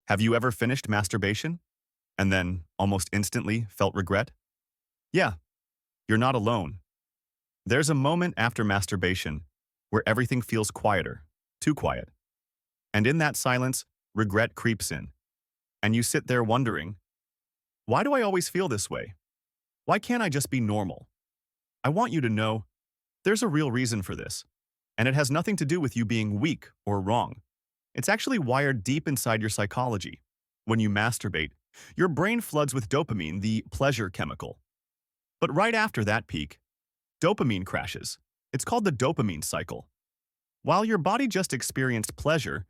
Have you ever finished masturbation and then almost instantly felt regret? Yeah, you're not alone. There's a moment after masturbation where everything feels quieter, too quiet. And in that silence, regret creeps in. And you sit there wondering, why do I always feel this way? Why can't I just be normal? I want you to know there's a real reason for this. And it has nothing to do with you being weak or wrong. It's actually wired deep inside your psychology. When you masturbate, your brain floods with dopamine, the pleasure chemical. But right after that peak, dopamine crashes. It's called the dopamine cycle. While your body just experienced pleasure,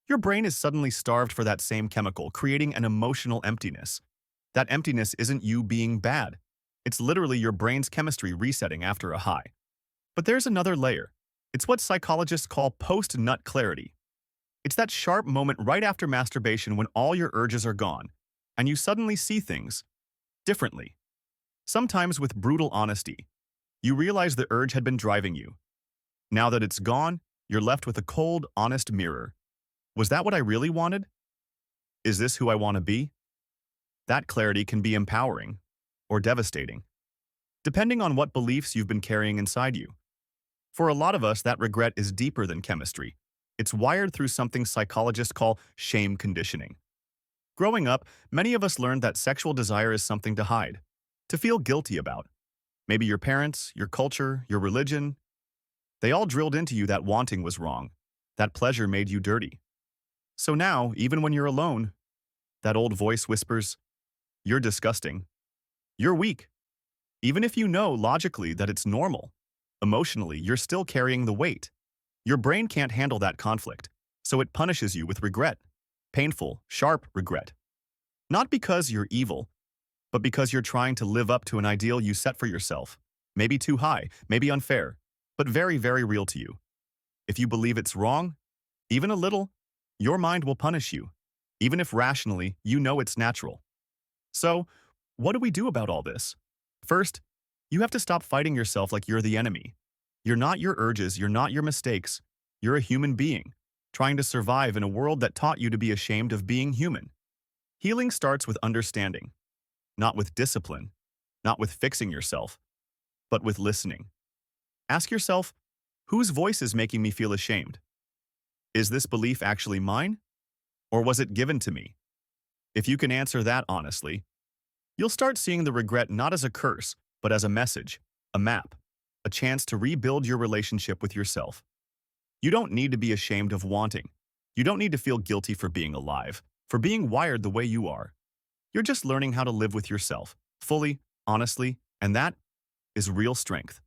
your brain is suddenly starved for that same chemical, creating an emotional emptiness. That emptiness isn't you being bad. It's literally your brain's chemistry resetting after a high. But there's another layer. It's what psychologists call post-nut clarity. It's that sharp moment right after masturbation when all your urges are gone, and you suddenly see things differently. Sometimes with brutal honesty, you realize the urge had been driving you. Now that it's gone, you're left with a cold, honest mirror. Was that what I really wanted? Is this who I want to be? That clarity can be empowering or devastating, depending on what beliefs you've been carrying inside you. For a lot of us, that regret is deeper than chemistry. It's wired through something psychologists call shame conditioning. Growing up, many of us learned that sexual desire is something to hide, to feel guilty about. Maybe your parents, your culture, your religion, they all drilled into you that wanting was wrong, that pleasure made you dirty. So now, even when you're alone, that old voice whispers, "You're disgusting. You're weak." Even if you know logically that it's normal, emotionally, you're still carrying the weight. Your brain can't handle that conflict, so it punishes you with regret. Painful, sharp regret. Not because you're evil, but because you're trying to live up to an ideal you set for yourself. Maybe too high, maybe unfair, but very, very real to you. If you believe it's wrong, even a little, your mind will punish you, even if rationally you know it's natural. So, what do we do about all this? First, you have to stop fighting yourself like you're the enemy. You're not your urges, you're not your mistakes. You're a human being, trying to survive in a world that taught you to be ashamed of being human. Healing starts with understanding, not with discipline, not with fixing yourself, but with listening. Ask yourself, whose voice is making me feel ashamed? Is this belief actually mine? Or was it given to me? If you can answer that honestly, you'll start seeing the regret not as a curse, but as a message, a map, a chance to rebuild your relationship with yourself. You don't need to be ashamed of wanting. You don't need to feel guilty for being alive, for being wired the way you are. You're just learning how to live with yourself, fully, honestly, and that is real strength.